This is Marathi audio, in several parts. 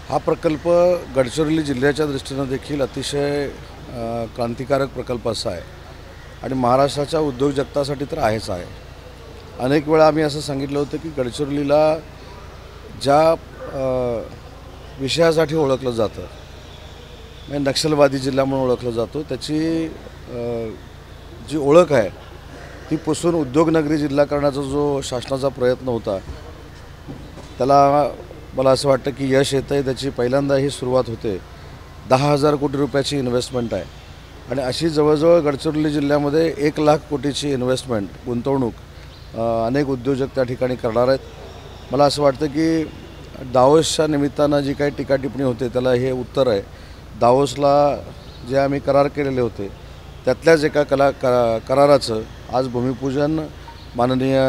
हा प्रकल्प गडचिरोली जिल्ह्याच्या दृष्टीनं देखील अतिशय क्रांतिकारक प्रकल्प असा आहे आणि महाराष्ट्राच्या उद्योग जगतासाठी तर आहेच आहे। अनेक वेळा आम्ही असं सांगितलं होतं की गडचिरोलीला ज्या विषयासाठी ओळखलं जातं, म्हणजे नक्षलवादी जिल्हा म्हणून ओळखलं जातो, त्याची जी ओळख आहे ती पुसून उद्योगनगरी जिल्हा करण्याचा जो शासनाचा प्रयत्न होता त्याला मला असं वाटतं की यश येतं आहे। त्याची पहिल्यांदा ही सुरुवात होते। 10,000 कोटी रुपयाची इन्व्हेस्टमेंट आहे आणि अशी जवळजवळ गडचिरोली जिल्ह्यामध्ये 1 लाख कोटीची इन्व्हेस्टमेंट गुंतवणूक अनेक उद्योजक त्या ठिकाणी करणार आहेत। मला असं वाटतं की दावोसच्या निमित्तानं जी काही टीका टिप्पणी होते त्याला हे उत्तर आहे। दावोसला जे आम्ही करार केलेले होते त्यातल्याच एका कराराचं आज भूमिपूजन माननीय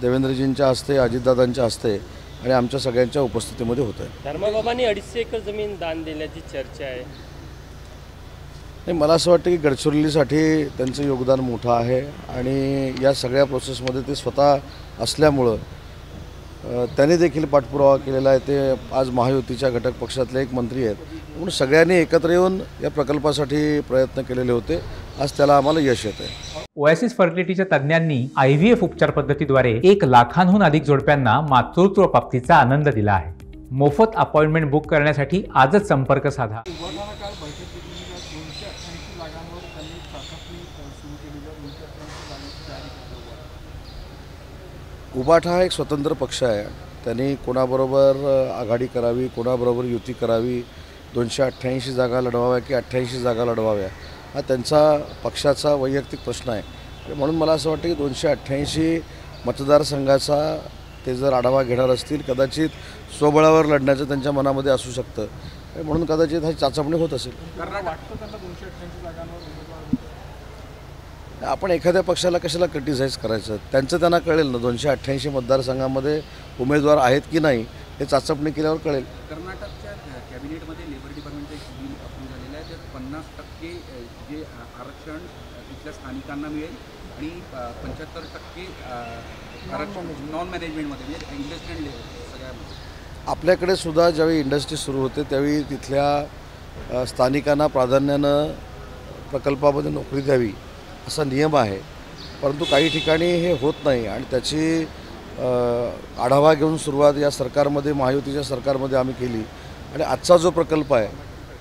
देवेंद्रजींच्या हस्ते, अजितदादांच्या हस्ते आणि आमच्या सगळ्यांच्या उपस्थितीमध्ये होतं आहे। धर्माबाबांनी 250 एकर जमीन दान दिल्याची चर्चा आहे। नाही, मला असं वाटतं की गडचिरोलीसाठी त्यांचं योगदान मोठं आहे आणि या सगळ्या प्रोसेसमध्ये ते स्वतः असल्यामुळं त्यांनी देखील पाठपुरावा केलेला आहे। ते आज महायुतीच्या घटक पक्षातले एक मंत्री आहेत, म्हणून सगळ्यांनी एकत्र येऊन या प्रकल्पासाठी प्रयत्न केलेले होते। आज त्याला आम्हाला यश येतं आहे। ओएसिस फर्टिलिटीच्या तज्ज्ञांनी IVF उपचार पद्धतीद्वारे 1 लाखांहून अधिक जोडप्यांना मातृत्व प्राप्तीचा आनंद दिला आहे। मोफत अपॉइंटमेंट बुक करण्यासाठी आजच संपर्क साधा। उबाठा हा एक स्वतंत्र पक्ष आहे। त्यांनी कोणाबरोबर आघाडी करावी, कोणाबरोबर युती करावी, 288 जागा लढवाव्या की 88 जागा लढवाव्या, हा त्यांचा पक्षाचा वैयक्तिक प्रश्न आहे। म्हणून मला असं वाटतं की 288 मतदारसंघाचा ते जर आढावा घेणार असतील, कदाचित स्वबळावर लढण्याचं त्यांच्या मनामध्ये असू शकतं, म्हणून कदाचित हा चाचपणी होत असेल। आपण एखाद्या पक्षाला कशाला क्रिटिसाइज करायचं? त्यांचं त्यांना कळेल ना, 288 मतदारसंघामध्ये उमेदवार आहेत की नाही हे चाचपणी केल्यावर कळेल। कर्नाटकच्या कॅबिनेटमध्ये लेबर डिपार्टमेंटचं एक बिल अप्रूव्ह झालेलं आहे, त्यात 50% जे आरक्षण इथल्या स्थानिकांना मिळेल आणि 75% आरक्षण नॉन मॅनेजमेंटमध्ये म्हणजे इंडस्ट्रियल लेबर सगळ्यामध्ये। आपल्याकडे सुद्धा ज्यावेळी इंडस्ट्री सुरू होते त्यावेळी तिथल्या स्थानिकांना प्राधान्यानं प्रकल्पामध्ये नोकरी द्यावी असा नियम आहे, परंतु काही ठिकाणी हे होत नाही आणि त्याची आढावा घेऊन सुरुवात या सरकारमध्ये, महायुतीच्या सरकारमध्ये आम्ही केली आणि आजचा जो प्रकल्प आहे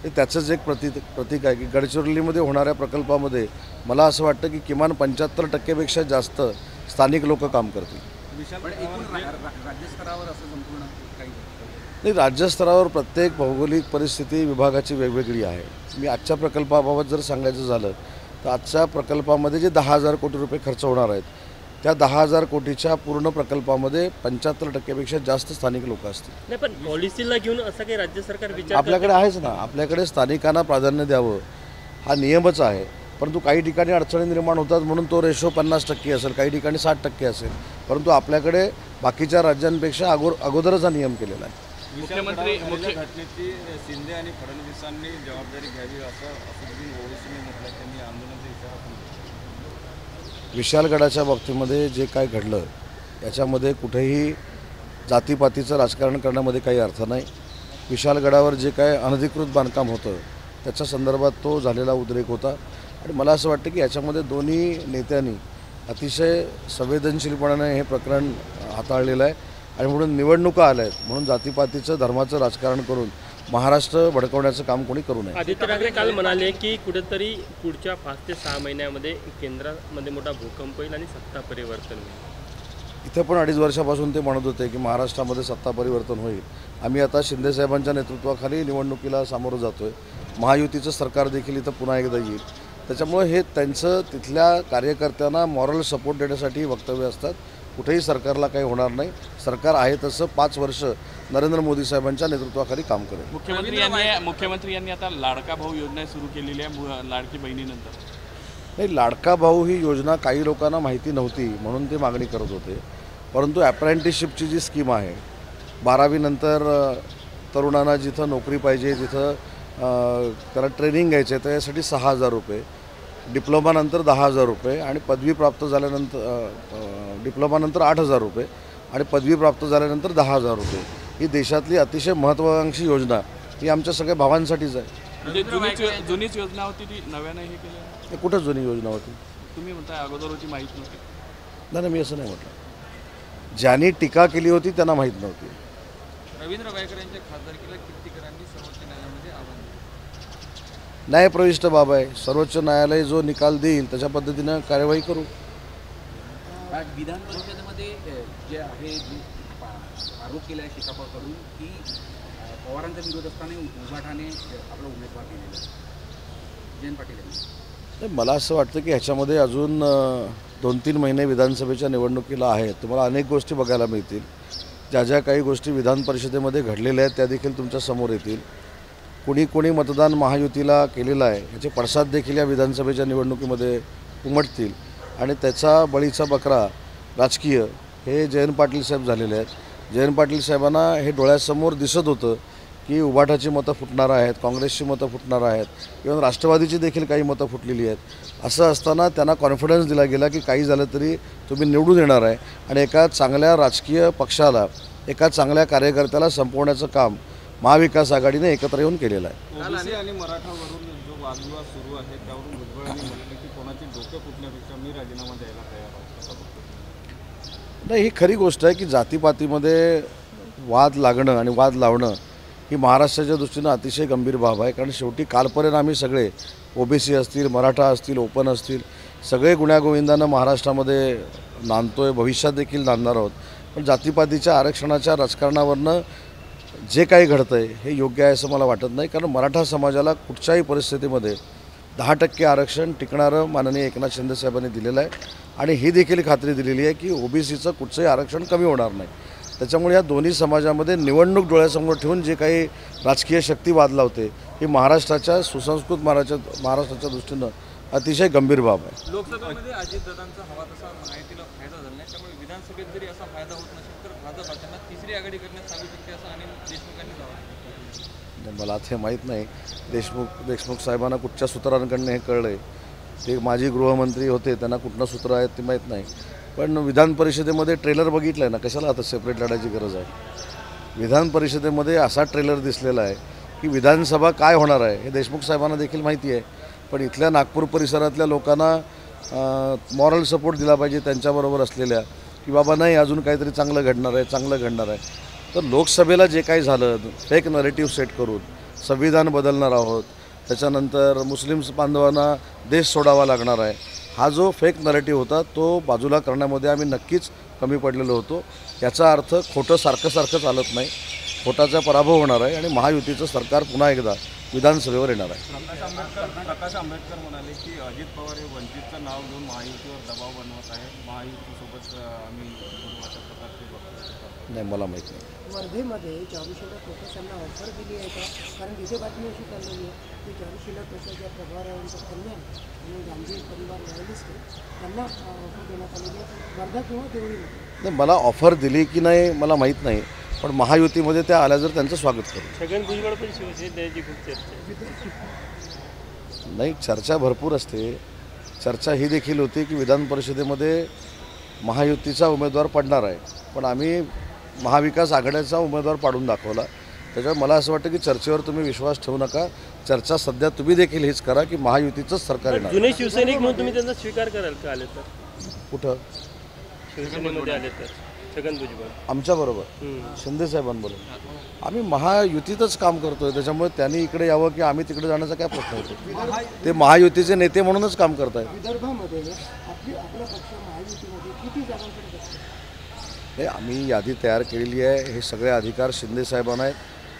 ते त्याचंच एक प्रतीक आहे की गडचिरोलीमध्ये होणाऱ्या प्रकल्पामध्ये मला असं वाटतं की किमान 75% जास्त स्थानिक लोक काम करतील। राज्यस्तरावर असं संपूर्ण काही नाही, राज्यस्तरावर प्रत्येक भौगोलिक परिस्थिती विभागाची वेगवेगळी आहे। मी आजच्या प्रकल्पाबाबत जर सांगायचं झालं तर आजच्या प्रकल्पामध्ये जे 10,000 कोटी रुपये खर्च होणार आहेत त्या 10,000 कोटीच्या पूर्ण प्रकल्पामध्ये 75% जास्त स्थानिक लोक असतील। नाही, पण पॉलिसीला घेऊन असं काही राज्य सरकार विचार आपल्याकडे आहेच ना, आपल्याकडे स्थानिकांना प्राधान्य द्यावं हा नियमच आहे, परंतु काही ठिकाणी अडचणी निर्माण होतात म्हणून तो रेशो 50% असेल, काही ठिकाणी 60% असेल, परंतु आपल्याकडे बाकीच्या राज्यांपेक्षा अगोदरच हा नियम केलेला आहे। मुख्यमंत्री घटनेची शिंदे आणि फडणवीसांनी जबाबदारी घ्यावी असं असुद्दीन ओवैसींनी म्हटलं। त्यांनी आंदोलनाचा इशारा पण दिला। विशालगडाच्या बाबतीमध्ये जे काय घडलं याच्यामध्ये कुठेही जातीपातीचं राजकारण करण्यामध्ये काही अर्थ नाही। विशालगडावर जे काय अनधिकृत बांधकाम होतं त्याच्या संदर्भात तो झालेला उद्रेक होता आणि मला असं वाटतं की याच्यामध्ये दोन्ही नेत्यांनी अतिशय संवेदनशीलपणाने हे प्रकरण हाताळलेलं आहे आणि म्हणून निवडणुका आल्या आहेत म्हणून जातीपातीचं, धर्माचं राजकारण करून महाराष्ट्र भडकवण्याचं काम कोणी करू नये। आदित्य ठाकरे काल म्हणाले की कुठेतरी पुढच्या 5 ते 6 महिन्यामध्ये केंद्रामध्ये मोठा भूकंप होईल आणि सत्ता परिवर्तन होईल। इथं पण 2.5 वर्षापासून ते म्हणत होते की महाराष्ट्रामध्ये सत्ता परिवर्तन होईल। आम्ही आता शिंदेसाहेबांच्या नेतृत्वाखाली निवडणुकीला सामोरं जातो आहे। महायुतीचं सरकार देखील इथं पुन्हा एकदा येईल, त्याच्यामुळे हे त्यांचं तिथल्या कार्यकर्त्यांना मॉरल सपोर्ट देण्यासाठी वक्तव्य असतात। कुठेही सरकारला काही होणार नाही। सरकार आहे तसं 5 वर्ष नरेंद्र मोदी साहेबांच्या नेतृत्वाखाली काम करेल। मुख्यमंत्री यांनी आता लाडका भाऊ योजना सुरू केलेली आहे लाडकी बहिणीनंतर। नाही, लाडका भाऊ ही योजना काही लोकांना माहिती नव्हती म्हणून ते मागणी करत होते, परंतु अप्रेंटिसशिपची जी स्कीम आहे 12वी नंतर तरुणांना जिथं नोकरी पाहिजे तिथं त्याला ट्रेनिंग घ्यायचं आहे, त्यासाठी 6,000 रुपये, डिप्लोमानंतर 10,000 रुपये आणि पदवी प्राप्त झाल्यानंतर डिप्लोमानंतर 8,000 रुपये आणि पदवी प्राप्त झाल्यानंतर 10,000 रुपये। ही देशातली अतिशय महत्त्वाकांक्षी योजना ही आमच्या सगळ्या भावांसाठीच आहे. म्हणजे जुनीच योजना होती ती नव्यानं हे केलं. हे कुठं जुनी योजना होती? तुम्ही म्हणताय अगोदर होती माहीत नव्हती. नाही मी असं नाही म्हटलं. ज्यांनी टीका केली होती त्यांना माहीत नव्हती. रवींद्र गायकर यांच्या खासदारकीला कीर्तीकरांनी सर्वोच्च न्यायालयामध्ये आव्हान दिलं. न्यायप्रविष्ट बाब आहे. सर्वोच्च न्यायालय जो निकाल देईल त्याच्या पद्धतीनं कार्यवाही करू. विधान परिषदेमध्ये जे आहे जे आरोप केला आहे शेकापकडून की पवारांचा विरोध असताना उभाठाने आपला उमेदवार दिलेला जयंत पाटील यांनी. मला असं वाटतं की ह्याच्यामध्ये अजून 2-3 महिने विधानसभेच्या निवडणुकीला आहेत. तुम्हाला अनेक गोष्टी बघायला मिळतील. ज्या ज्या काही गोष्टी विधान परिषदेमध्ये घडलेल्या आहेत त्या देखील तुमच्या समोर येतील. कोणी मतदान महायुतीला केलेलं आहे ह्याचे पडसाद देखील या विधानसभेच्या निवडणुकीमध्ये उमटतील आणि त्याचा बळीचा बकरा राजकीय हे जयंत पाटील साहेब झालेले आहेत. जयंत पाटील साहेबांना हे डोळ्यासमोर दिसत होतं की उभाठाची मतं फुटणार आहेत, काँग्रेसची मतं फुटणार आहेत, इव्हन राष्ट्रवादीची देखील काही मतं फुटलेली आहेत. असं असताना त्यांना कॉन्फिडन्स दिला गेला की काही झालं तरी तुम्ही निवडून येणार आहे आणि एका चांगल्या राजकीय पक्षाला, एका चांगल्या कार्यकर्त्याला संपवण्याचं काम महाविकास आघाडीने एकत्र येऊन केलेलं आहे. ओबीसी आणि मराठावरून जो वादविवाद सुरू आहे त्यावरून भुजबळांनी म्हटलं की कोणाचे डोके फुटण्यापेक्षा मी राजीनामा द्यायला तयार आहे. नाही, ही खरी गोष्ट आहे की जातीपातीमध्ये वाद लागणं आणि वाद लावणं ही महाराष्ट्राच्या दृष्टीनं अतिशय गंभीर बाब आहे. कारण शेवटी कालपर्यंत आम्ही सगळे ओबीसी असतील, मराठा असतील, ओपन असतील, सगळे गुण्यागोविंदानं महाराष्ट्रामध्ये नांदतोय, भविष्यात देखील नांदणार आहोत. पण जातीपातीच्या आरक्षणाच्या राजकारणावरनं जे काही घडतं आहे हे योग्य आहे असं मला वाटत नाही. कारण मराठा समाजाला कुठच्याही परिस्थितीमध्ये 10% आरक्षण टिकणारं माननीय एकनाथ शिंदे साहेबांनी दिलेलं आहे आणि ही देखील खात्री दिलेली आहे की ओबीसीचं कुठचंही आरक्षण कमी होणार नाही. त्याच्यामुळे या दोन्ही समाजामध्ये निवडणूक डोळ्यासमोर ठेवून जे काही राजकीय शक्ती वाद लावते ही महाराष्ट्राच्या सुसंस्कृत महाराष्ट्राच्या दृष्टीनं अतिशय गंभीर बाब आहे. लोकसभेमध्ये अजितदादांचा हवा तसा महायुतीला फायदा झाला नाही, त्यामुळे विधानसभेत जरी असा फायदा होत नसेल तर भाजप त्यांना तिसरी आघाडी करण्यास सांगू शकते असं अनिल देशमुखांनी दावा. मला ते माहीत नाही. देशमुख साहेबांना कुठच्या सूत्रांकडनं हे कळलं आहे. ते माजी गृहमंत्री होते, त्यांना कुठनं सूत्र आहेत ते माहीत नाही. पण विधान परिषदेमध्ये ट्रेलर बघितलं आहे ना, कशाला आता सेपरेट लढायची गरज आहे. विधान परिषदेमध्ये असा ट्रेलर दिसलेला आहे की विधानसभा काय होणार आहे हे देशमुख साहेबांना देखील माहिती आहे. पण इथल्या नागपूर परिसरातल्या लोकांना मॉरल सपोर्ट दिला पाहिजे त्यांच्याबरोबर असलेल्या की बाबा नाही अजून काहीतरी चांगलं घडणार आहे. तर लोकसभेला जे काही झालं फेक नरेटिव्ह सेट करून संविधान बदलणार आहोत, त्याच्यानंतर मुस्लिम बांधवांना देश सोडावा लागणार आहे, हा जो फेक नरेटिव्ह होता तो बाजूला करण्यामध्ये आम्ही नक्कीच कमी पडलेलो होतो. याचा अर्थ खोटं सारखं चालत नाही. खोटाचा पराभव होणार आहे आणि महायुतीचं सरकार पुन्हा एकदा विधानसभेवर येणार आहे. प्रकाश आंबेडकर म्हणाले की अजित पवार हे वंचितचं नाव घेऊन महायुतीवर दबाव बनवत आहे. महायुतीसोबत आम्ही अशा प्रकारचे बघतो. नाही, मला माहीत नाही. वर्धेमध्ये 2400 प्रकाशांना ऑफर दिली आहे का? कारण तिथे बातमी अशी चाललेली आहे की 2400 प्रकाशाच्या प्रभारांचं कल्याण आणि गांधी परिवार न्यायाधीश त्यांना ऑफर देण्यात आलेली आहे वर्धा किंवा देवळीमध्ये. नाही, मला ऑफर दिली की नाही मला माहीत नाही. पण महायुतीमध्ये त्या आल्या जर त्यांचं स्वागत करू. छगन भुजबळ पण शिवसेनेत द्यायची खूप चर्चा. नाही, चर्चा भरपूर असते. चर्चा ही देखील होती की विधान परिषदेमध्ये महायुतीचा उमेदवार पडणार आहे, पण आम्ही महाविकास आघाडीचा उमेदवार पाडून दाखवला. त्याच्यामुळे मला असं वाटतं की चर्चेवर तुम्ही विश्वास ठेवू नका. चर्चा सध्या तुम्ही देखील हेच करा की महायुतीचंच सरकार येणार. जुने शिवसैनिक म्हणून तुम्ही त्यांचा स्वीकार कराल का आले तर? कुठं शिवसेनेमध्ये आले तर छगन भुजबळ आमच्याबरोबर शिंदे साहेबांबरोबर आम्ही महायुतीतच काम करतोय. त्याच्यामुळे त्यांनी इकडे यावं की आम्ही तिकडे जाण्याचा काय प्रश्न होतो. ते महायुतीचे नेते म्हणूनच काम करत आहेत. विदर्भामध्ये आपला पक्ष महायुतीमध्ये किती जागांकडे बसतो? हे आम्ही यादी तयार केलेली आहे. हे सगळे अधिकार शिंदे साहेबांना आहेत.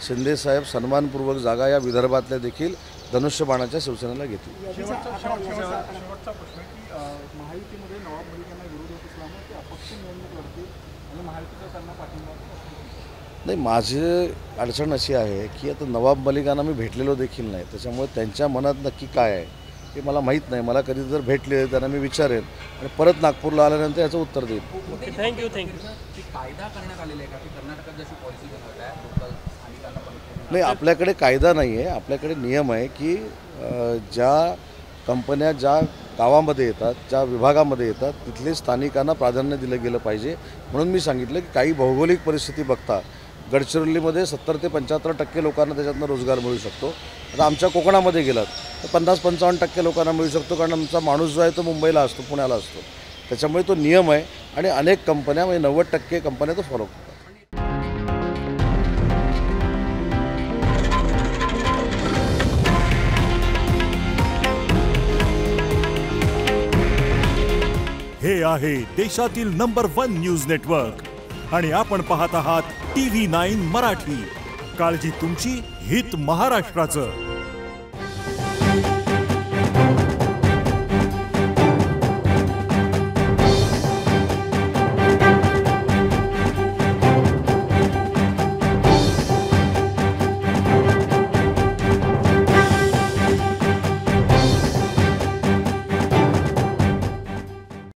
शिंदे साहेब सन्मानपूर्वक जागा या विदर्भातल्या देखील धनुष्यबाणाच्या शिवसेनेला घेतील. शेवटचा प्रश्न की महायुतीमध्ये नवाब मलिकांना विरोध होत असल्यामुळे ते अपक्ष निवडणूक लढतील आणि महायुतीचा त्यांना पाठिंबा. नाही, माझी अडचण अशी आहे की आता नवाब मलिकांना मी भेटलेलो देखील नाही. त्याच्यामुळे त्यांच्या मनात नक्की काय आहे हे मला माहीत नाही. मला कधी जर भेटले त्यांना मी विचारेन आणि परत नागपूरला आल्यानंतर याचं उत्तर देईन. थँक्यू. कायदा करण्यात आलेला आहे का की कर्नाटकात जशी पॉलिसी बनवत आहे लोकल स्थानिकांना पण? नाही, आपल्याकडे कायदा नाही आहे. आपल्याकडे नियम आहे की ज्या कंपन्या ज्या गावामध्ये येतात, ज्या विभागामध्ये येतात तिथले स्थानिकांना प्राधान्य दिलं गेलं पाहिजे. म्हणून मी सांगितलं की काही भौगोलिक परिस्थिती बघता गडचिरोलीमध्ये 70 ते 75% लोकांना त्याच्यातनं रोजगार मिळू शकतो. आता आमच्या कोकणामध्ये गेलात तर 50-55% लोकांना मिळू शकतो, कारण आमचा माणूस जो आहे तो मुंबईला असतो, पुण्याला असतो. त्याच्यामुळे तो नियम आहे आणि अनेक कंपन्या म्हणजे 90% कंपन्या तो फॉलो करतात. हे आहे देशातील नंबर 1 न्यूज नेटवर्क आणि आपण पाहत आहात TV9 मराठी. काळजी तुमची, हित महाराष्ट्राचं.